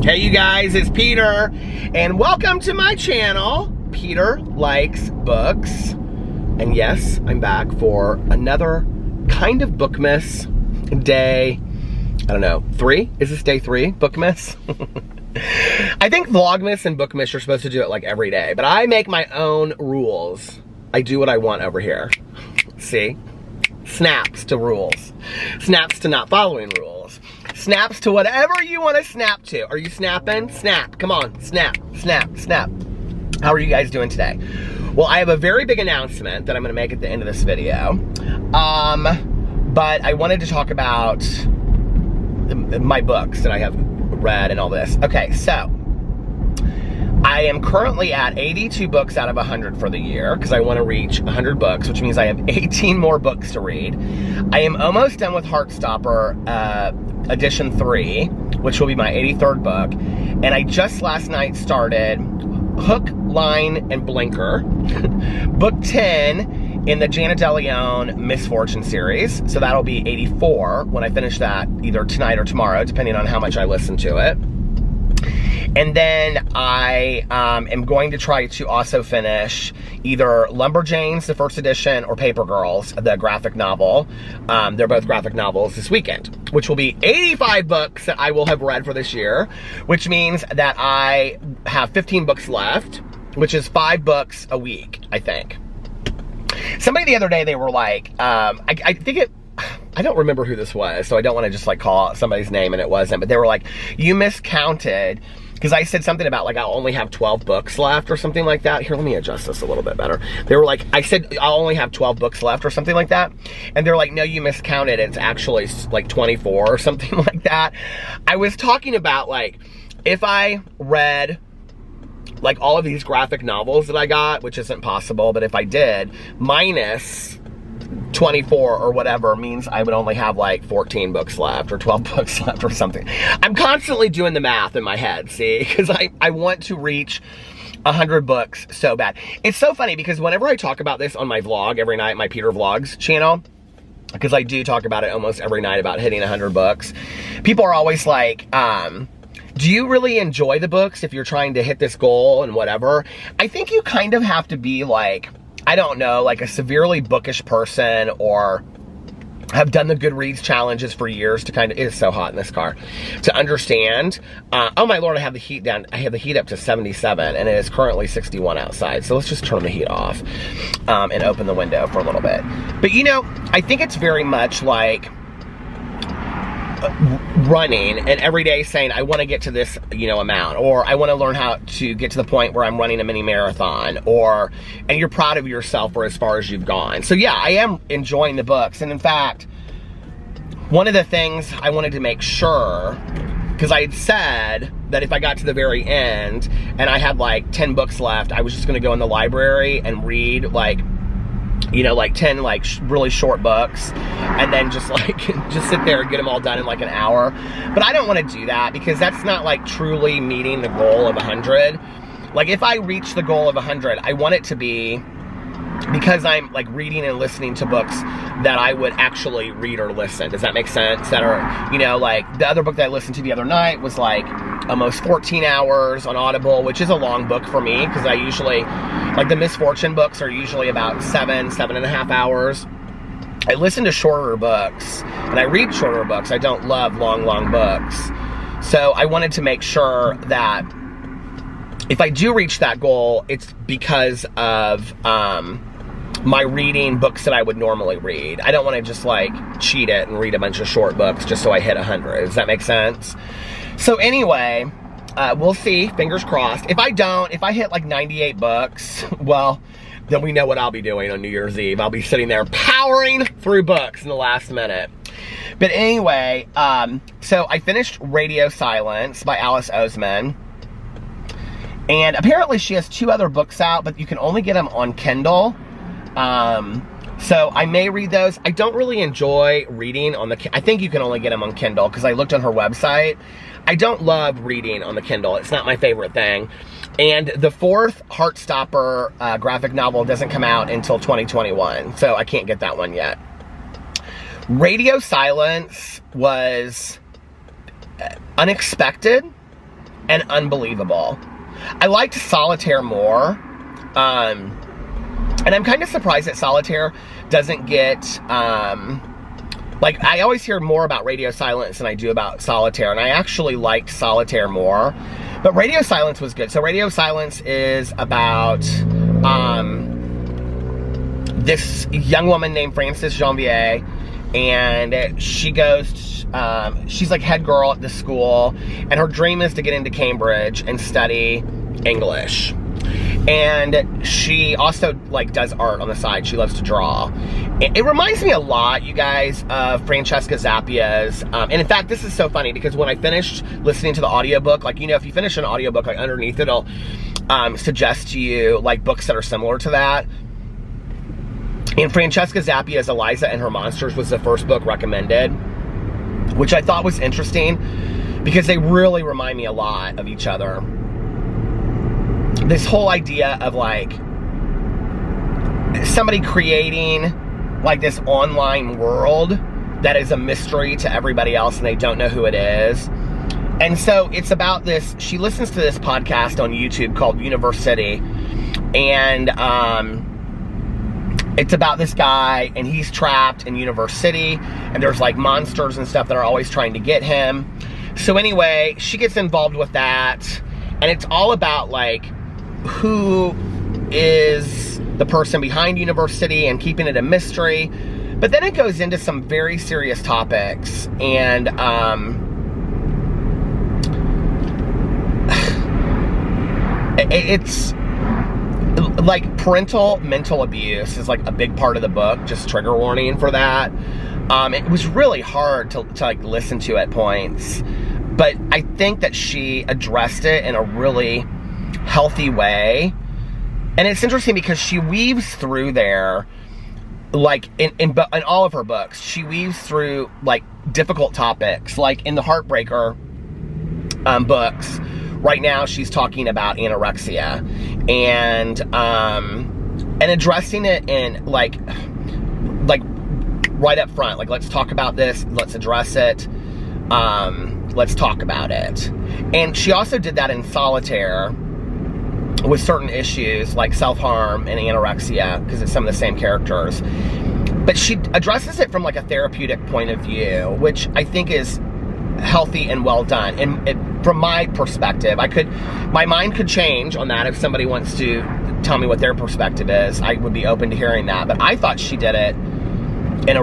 Hey you guys, it's Peter, and welcome to my channel, Peter Likes Books. And yes, I'm back for another kind of Bookmas day, I don't know, 3? Is this day 3, Bookmas? I think Vlogmas and Bookmas are supposed to do it like every day, but I make my own rules. I do what I want over here. See? Snaps to rules. Snaps to not following rules. Snaps to whatever you want to snap to. Are you snapping? Snap. Come on. Snap. Snap. Snap. How are you guys doing today? Well, I have a very big announcement that I'm going to make at the end of this video. But I wanted to talk about my books that I have read and all this. Okay, so I am currently at 82 books out of 100 for the year because I want to reach 100 books, which means I have 18 more books to read. I am almost done with Heartstopper edition 3, which will be my 83rd book. And I just last night started Hook, Line, and Blinker, book 10 in the Janet DeLeon Misfortune series. So that'll be 84 when I finish that either tonight or tomorrow, depending on how much I listen to it. And then I am going to try to also finish either Lumberjanes, the first edition, or Paper Girls, the graphic novel. They're both graphic novels this weekend, which will be 85 books that I will have read for this year, which means that I have 15 books left, which is 5 books a week, I think. Somebody the other day, they were like, I think it, I don't remember who this was, so I don't want to just like call out somebody's name and it wasn't, but they were like, you miscounted, because I said something about like I'll only have 12 books left or something like that. Here, let me adjust this a little bit better. They were like, I said I'll only have 12 books left or something like that. And they're like, no, you miscounted. It's actually like 24 or something like that. I was talking about like, if I read like all of these graphic novels that I got, which isn't possible, but if I did, minus 24 or whatever means I would only have like 14 books left or 12 books left or something. I'm constantly doing the math in my head, see, because I want to reach 100 books so bad. It's so funny because whenever I talk about this on my vlog every night, my Peter Vlogs channel, because I do talk about it almost every night about hitting 100 books, people are always like, do you really enjoy the books if you're trying to hit this goal and whatever? I think you kind of have to be like, I don't know, like a severely bookish person or have done the Goodreads challenges for years to kind of, it is so hot in this car, to understand. Oh my Lord, I have the heat down. I have the heat up to 77 and it is currently 61 outside. So let's just turn the heat off and open the window for a little bit. But you know, I think it's very much like running and every day saying I want to get to this, you know, amount, or I want to learn how to get to the point where I'm running a mini marathon, or, and you're proud of yourself for as far as you've gone. So yeah, I am enjoying the books. And in fact, one of the things I wanted to make sure, because I had said that if I got to the very end and I had like 10 books left, I was just going to go in the library and read like, you know, like 10 like really short books and then just like just sit there and get them all done in like an hour. But I don't want to do that because that's not like truly meeting the goal of 100. Like if I reach the goal of 100, I want it to be because I'm like reading and listening to books that I would actually read or listen. Does that make sense? That are, you know, like the other book that I listened to the other night was like almost 14 hours on Audible, which is a long book for me because I usually, like the Misfortune books are usually about 7.5 hours. I listen to shorter books and I read shorter books. I don't love long books. So I wanted to make sure that if I do reach that goal, it's because of my reading books that I would normally read. I don't want to just like cheat it and read a bunch of short books just so I hit 100. Does that make sense? So anyway, we'll see, fingers crossed. If I don't, if I hit like 98 books, well, then we know what I'll be doing on New Year's Eve. I'll be sitting there powering through books in the last minute. But anyway, so I finished Radio Silence by Alice Oseman. And apparently she has 2 other books out, but you can only get them on Kindle. So I may read those. I don't really enjoy reading on the, I think you can only get them on Kindle because I looked on her website. I don't love reading on the Kindle. It's not my favorite thing. And the 4th Heartstopper graphic novel doesn't come out until 2021. So I can't get that one yet. Radio Silence was unexpected. and unbelievable. I liked Solitaire more, and I'm kind of surprised that Solitaire doesn't get, like, I always hear more about Radio Silence than I do about Solitaire, and I actually liked Solitaire more, but Radio Silence was good. So Radio Silence is about, this young woman named Frances Janvier, and she goes, she's like head girl at the school, and her dream is to get into Cambridge and study English. And she also like does art on the side. She loves to draw. It reminds me a lot, you guys, of Francesca Zappia's, and in fact, this is so funny because when I finished listening to the audiobook, like, you know, if you finish an audiobook, like underneath it'll suggest to you like books that are similar to that. And Francesca Zappia's Eliza and Her Monsters was the first book recommended, which I thought was interesting because they really remind me a lot of each other. This whole idea of like somebody creating like this online world that is a mystery to everybody else and they don't know who it is. And so it's about this, she listens to this podcast on YouTube called University, and it's about this guy, and he's trapped in University, and there's like monsters and stuff that are always trying to get him. So anyway, she gets involved with that, and it's all about like who is the person behind University and keeping it a mystery. But then it goes into some very serious topics, and it's like parental mental abuse is like a big part of the book, just trigger warning for that. It was really hard to like listen to at points, but I think that she addressed it in a really healthy way. And it's interesting because she weaves through there, like in all of her books, she weaves through like difficult topics, like in the Heartbreaker books. Right now, she's talking about anorexia and addressing it in like right up front. Like, let's talk about this. Let's address it. Let's talk about it. And she also did that in Solitaire with certain issues like self-harm and anorexia, because it's some of the same characters. But she addresses it from like a therapeutic point of view, which I think is healthy and well done. And from my perspective, my mind could change on that if somebody wants to tell me what their perspective is. I would be open to hearing that. But I thought she did it in a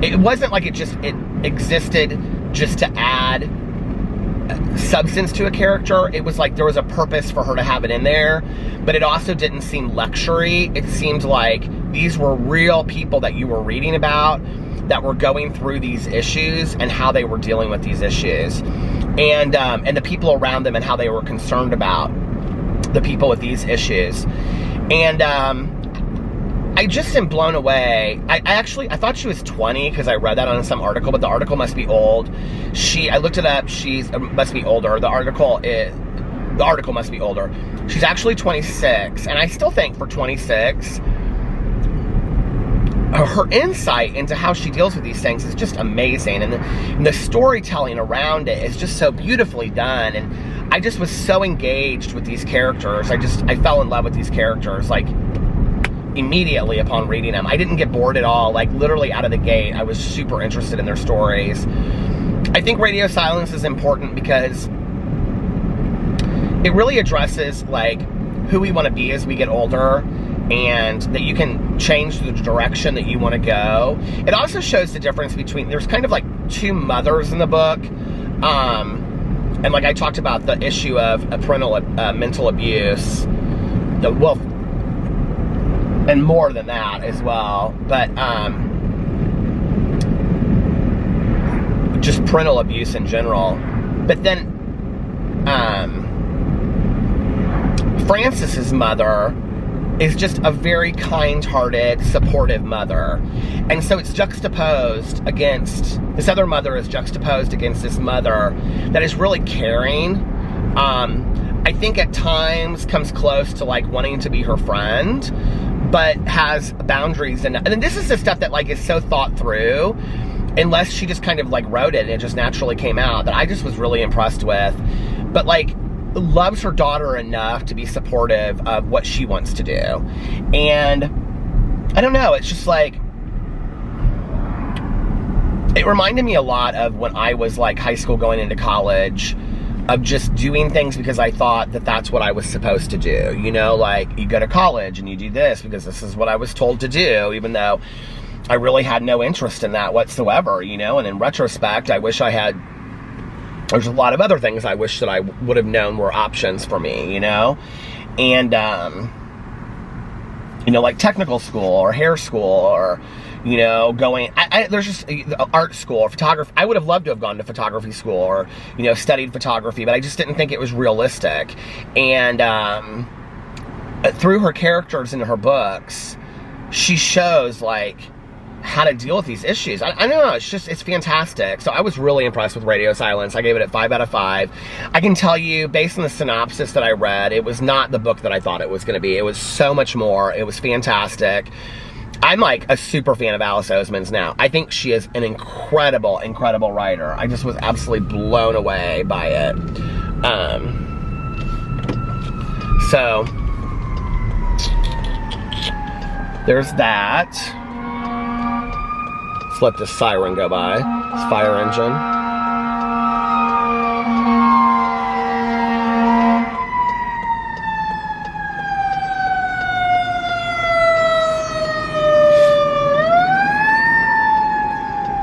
it wasn't like it existed just to add substance to a character. It was like there was a purpose for her to have it in there, but it also didn't seem lectury. It seemed like these were real people that you were reading about that were going through these issues and how they were dealing with these issues, and the people around them and how they were concerned about the people with these issues. And I just am blown away. I thought she was 20 because I read that on some article, but the article must be old. I looked it up. She must be older. The article must be older. She's actually 26, and I still think for 26, her insight into how she deals with these things is just amazing, and the storytelling around it is just so beautifully done. And I just was so engaged with these characters. I fell in love with these characters like immediately upon reading them. I didn't get bored at all. Like literally out of the gate, I was super interested in their stories. I think Radio Silence is important because it really addresses like who we want to be as we get older, and that you can change the direction that you want to go. It also shows the difference between, there's kind of like two mothers in the book, and like I talked about the issue of parental mental abuse, well, and more than that as well, but just parental abuse in general. But then Frances's mother is just a very kind-hearted, supportive mother. And so it's juxtaposed against, this other mother is juxtaposed against this mother that is really caring. I think at times comes close to like wanting to be her friend, but has boundaries. And then this is the stuff that like is so thought through, unless she just kind of like wrote it and it just naturally came out, that I just was really impressed with. but like loves her daughter enough to be supportive of what she wants to do. And I don't know, it's just like, it reminded me a lot of when I was like high school going into college, of just doing things because I thought that that's what I was supposed to do. You know, like you go to college and you do this because this is what I was told to do, even though I really had no interest in that whatsoever, you know. And in retrospect, I wish I had, there's a lot of other things I wish that I would have known were options for me, you know. And, you know, like technical school or hair school or, you know, going, there's just art school or photography. I would have loved to have gone to photography school or, you know, studied photography, but I just didn't think it was realistic. And through her characters in her books, she shows like how to deal with these issues. I don't know, it's fantastic. So I was really impressed with Radio Silence. I gave it a 5 out of 5. I can tell you, based on the synopsis that I read, it was not the book that I thought it was going to be. It was so much more. It was fantastic. I'm like a super fan of Alice Oseman's now. I think she is an incredible, incredible writer. I just was absolutely blown away by it. So there's that. Let's let this siren go by. This fire engine.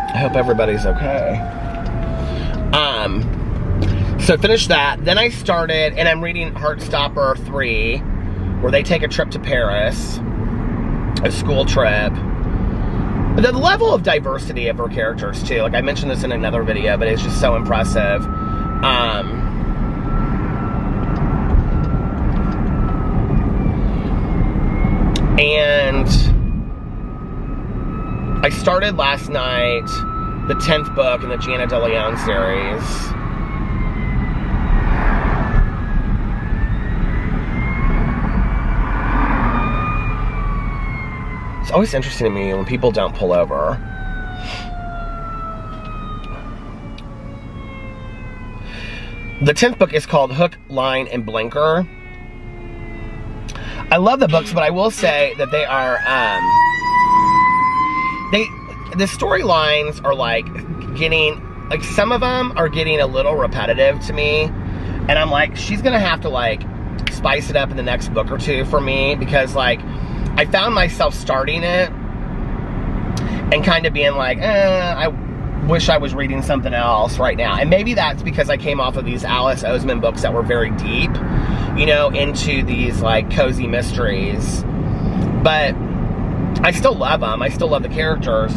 I hope everybody's okay. So finished that. Then I started, and I'm reading Heartstopper 3, where they take a trip to Paris, a school trip. The level of diversity of her characters too, like I mentioned this in another video, but it's just so impressive. And I started last night the 10th book in the Gianna De Leon series. It's always interesting to me when people don't pull over. The 10th book is called Hook, Line, and Blinker. I love the books, but I will say that they are, the storylines are like getting, like some of them are getting a little repetitive to me. And I'm like, she's gonna have to like spice it up in the next book or two for me, because like, I found myself starting it and kind of being like, I wish I was reading something else right now. And maybe that's because I came off of these Alice Oseman books that were very deep, you know, into these like cozy mysteries. But I still love them. I still love the characters.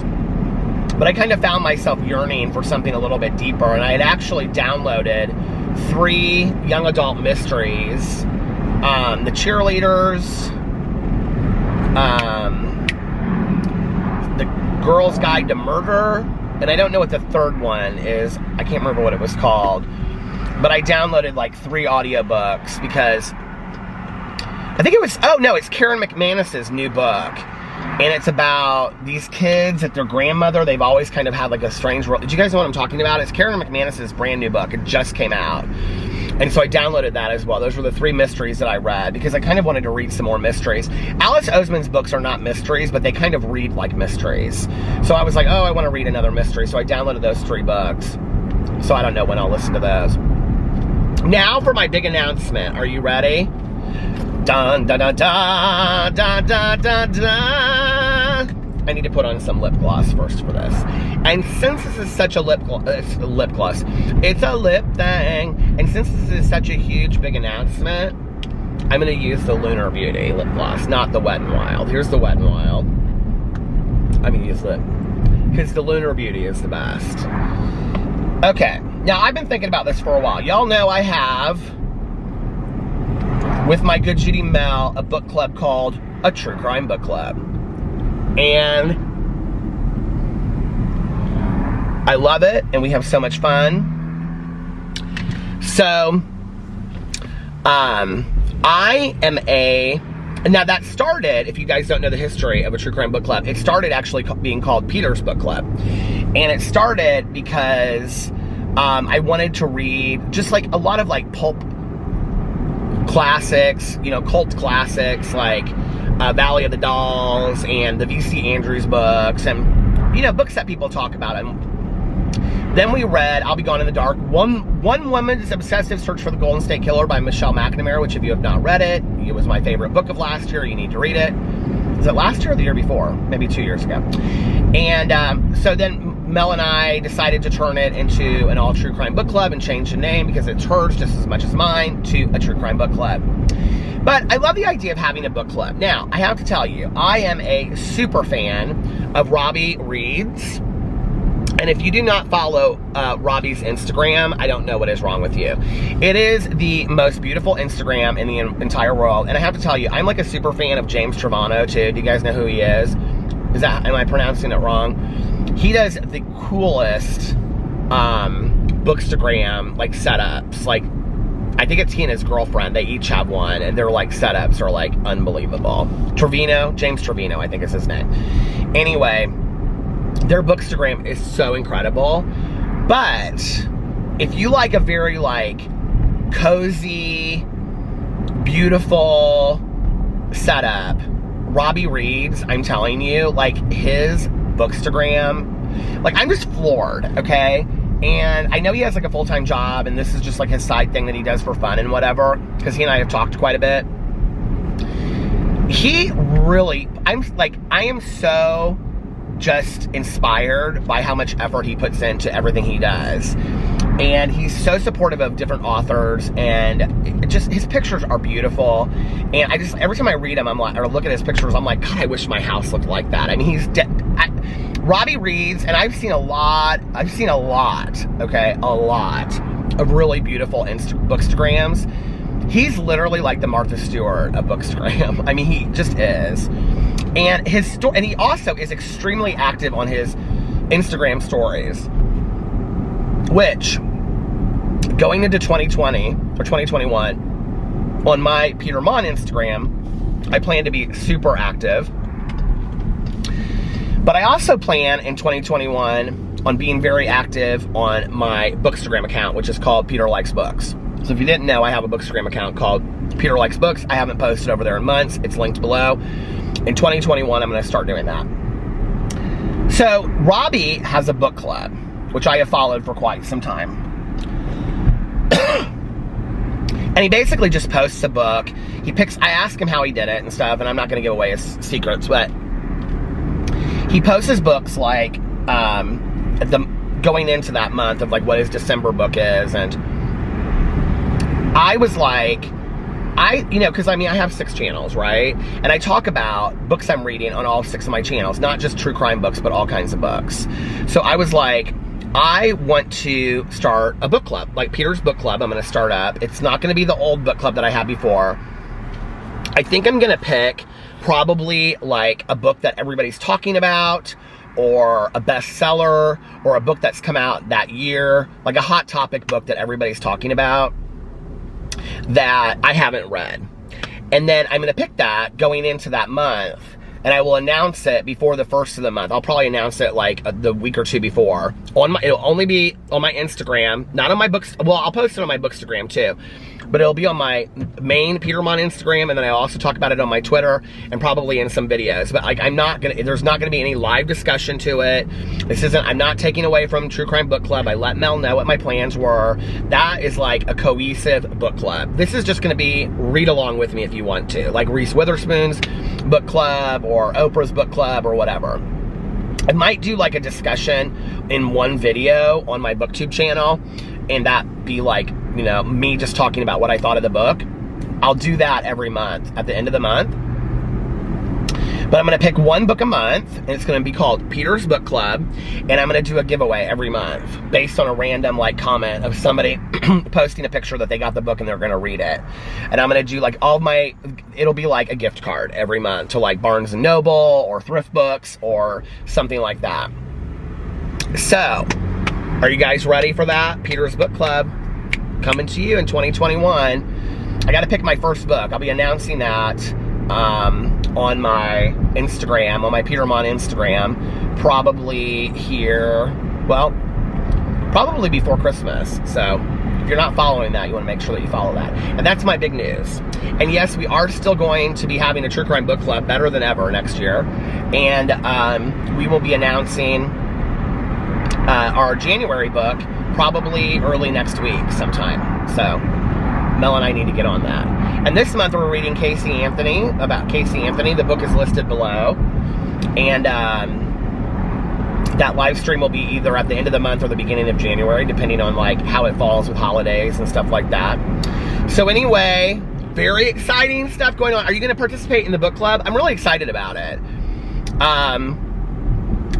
But I kind of found myself yearning for something a little bit deeper. And I had actually downloaded 3 young adult mysteries. The Cheerleaders, The Girl's Guide to Murder, and I don't know what the third one is. I can't remember what it was called. But I downloaded like 3 audiobooks because I think it was, oh no, it's Karen McManus's new book. And it's about these kids that their grandmother, they've always kind of had like a strange world. Did you guys know what I'm talking about? It's Karen McManus's brand new book. It just came out. And so I downloaded that as well. Those were the 3 mysteries that I read because I kind of wanted to read some more mysteries. Alice Oseman's books are not mysteries, but they kind of read like mysteries. So I was like, oh, I want to read another mystery. So I downloaded those 3 books. So I don't know when I'll listen to those. Now for my big announcement. Are you ready? Dun, dun, dun, dun, dun, dun, dun, dun. I need to put on some lip gloss first for this. And since this is such a lip gloss, it's a lip thing. And since this is such a huge, big announcement, I'm going to use the Lunar Beauty lip gloss, not the Wet n Wild. Here's the Wet n Wild. I'm going to use it because the Lunar Beauty is the best. Okay, now I've been thinking about this for a while. Y'all know I have, with my good Judy Mel, a book club called A True Crime Book Club. And I love it, and we have so much fun. So, I am now that started, if you guys don't know the history of A True Crime Book Club, it started actually being called Peter's Book Club. And it started because I wanted to read just like a lot of like pulp classics, you know, cult classics like Valley of the Dolls and the V.C. Andrews books, and, you know, books that people talk about. And then we read I'll Be Gone in the Dark, One Woman's Obsessive Search for the Golden State Killer by Michelle McNamara, which if you have not read it, it was my favorite book of last year. You need to read it. Was it last year or the year before? Maybe 2 years ago. And so then Mel and I decided to turn it into an all true crime book club and change the name because it's hers just as much as mine to a true crime book club. But I love the idea of having a book club. Now, I have to tell you, I am a super fan of Robby Reads. And if you do not follow Robby's Instagram, I don't know what is wrong with you. It is the most beautiful Instagram in the entire world. And I have to tell you, I'm like a super fan of James Trevano too. Do you guys know who he is? Am I pronouncing it wrong? He does the coolest Bookstagram like setups. Like, I think it's he and his girlfriend. They each have one, and their like setups are like unbelievable. James Trevino, I think is his name. Anyway, their Bookstagram is so incredible. But if you like a very like cozy, beautiful setup, Robby Reads, I'm telling you, like his Bookstagram, like I'm just floored, okay? And I know he has like a full-time job and this is just like his side thing that he does for fun and whatever, because he and I have talked quite a bit. He really, I am so just inspired by how much effort he puts into everything he does. And he's so supportive of different authors, and just his pictures are beautiful. And I just, every time I read him, I'm like, or look at his pictures, I'm like, God, I wish my house looked like that. I mean, Robby Reads, and I've seen a lot, okay, a lot of really beautiful Bookstagrams. He's literally like the Martha Stewart of Bookstagram. I mean, he just is. And and he also is extremely active on his Instagram stories, which, going into 2020 or 2021, on my Peter Monn Instagram, I plan to be super active. But I also plan in 2021 on being very active on my Bookstagram account, which is called Peter Likes Books. So if you didn't know, I have a Bookstagram account called Peter Likes Books. I haven't posted over there in months. It's linked below. In 2021, I'm going to start doing that. So Robby has a book club, which I have followed for quite some time. And he basically just posts a book. I ask him how he did it and stuff, and I'm not going to give away his secrets, but he posts his books like going into that month of like what his December book is. And I was like, because I mean, I have 6 channels, right? And I talk about books I'm reading on all 6 of my channels, not just true crime books, but all kinds of books. So I was like, I want to start a book club, like Peter's book club. I'm going to start up. It's not going to be the old book club that I had before. I think I'm going to pick probably like a book that everybody's talking about, or a bestseller, or a book that's come out that year, like a hot topic book that everybody's talking about that I haven't read. And then I'm going to pick that going into that month, and I will announce it before the first of the month. I'll probably announce it like the week or 2 before. It'll only be on my Instagram, not on my books. Well, I'll post it on my Bookstagram too, but it'll be on my main Peter Monn Instagram, and then I'll also talk about it on my Twitter and probably in some videos. But like, there's not gonna be any live discussion to it. I'm not taking away from True Crime Book Club. I let Mel know what my plans were. That is like a cohesive book club. This is just gonna be read along with me if you want to, like Reese Witherspoon's book club or Oprah's book club or whatever. I might do like a discussion in one video on my BookTube channel, and that be like, you know, me just talking about what I thought of the book. I'll do that every month at the end of the month. But I'm going to pick one book a month, and it's going to be called Peter's Book Club, and I'm going to do a giveaway every month based on a random like comment of somebody posting a picture that they got the book and they're going to read it. And I'm going to do like it'll be like a gift card every month to like Barnes & Noble or Thrift Books or something like that. So, are you guys ready for that? Peter's Book Club coming to you in 2021. I got to pick my first book. I'll be announcing that on my Instagram, on my Peter Monn Instagram, probably here, well, probably before Christmas. So if you're not following that, you want to make sure that you follow that. And that's my big news. And yes, we are still going to be having a true crime book club, better than ever, next year. And we will be announcing our January book probably early next week sometime. So Mel and I need to get on that. And this month we're reading Casey Anthony, about Casey Anthony. The book is listed below. And that live stream will be either at the end of the month or the beginning of January, depending on like how it falls with holidays and stuff like that. So anyway, very exciting stuff going on. Are you going to participate in the book club? I'm really excited about it.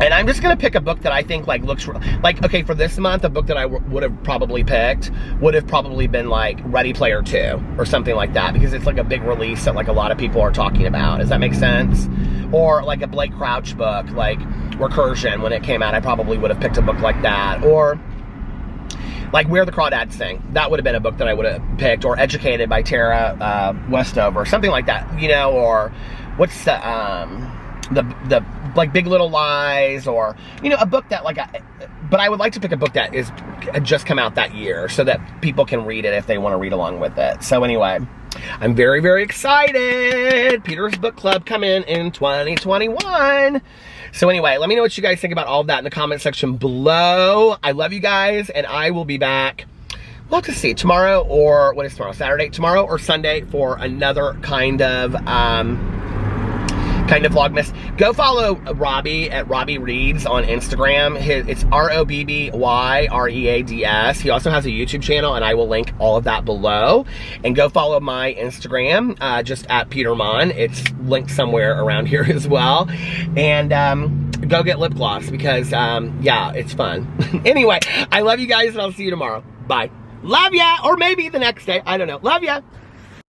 And I'm just going to pick a book that I think like looks like, okay, for this month, a book that I would have probably picked would have probably been like Ready Player 2 or something like that, because it's like a big release that like a lot of people are talking about. Does that make sense? Or like a Blake Crouch book, like Recursion, when it came out, I probably would have picked a book like that. Or like Where the Crawdads Sing. That would have been a book that I would have picked. Or Educated by Tara Westover, something like that, you know. Or what's the like Big Little Lies, or, you know, a book that like, but I would like to pick a book that is just come out that year so that people can read it if they want to read along with it. So anyway, I'm very, very excited. Peter's Book Club coming in 2021. So anyway, let me know what you guys think about all of that in the comment section below. I love you guys, and I will be back, we'll have to see, tomorrow, or what is tomorrow, Saturday? Tomorrow or Sunday for another kind of Vlogmas. Go follow Robby at Robby Reads on Instagram. It's ROBBYREADS. He also has a YouTube channel, and I will link all of that below. And go follow my Instagram, just at Peter Monn. It's linked somewhere around here as well. And go get lip gloss, because yeah, it's fun. Anyway, I love you guys, and I'll see you tomorrow. Bye. Love ya, or maybe the next day. I don't know. Love ya.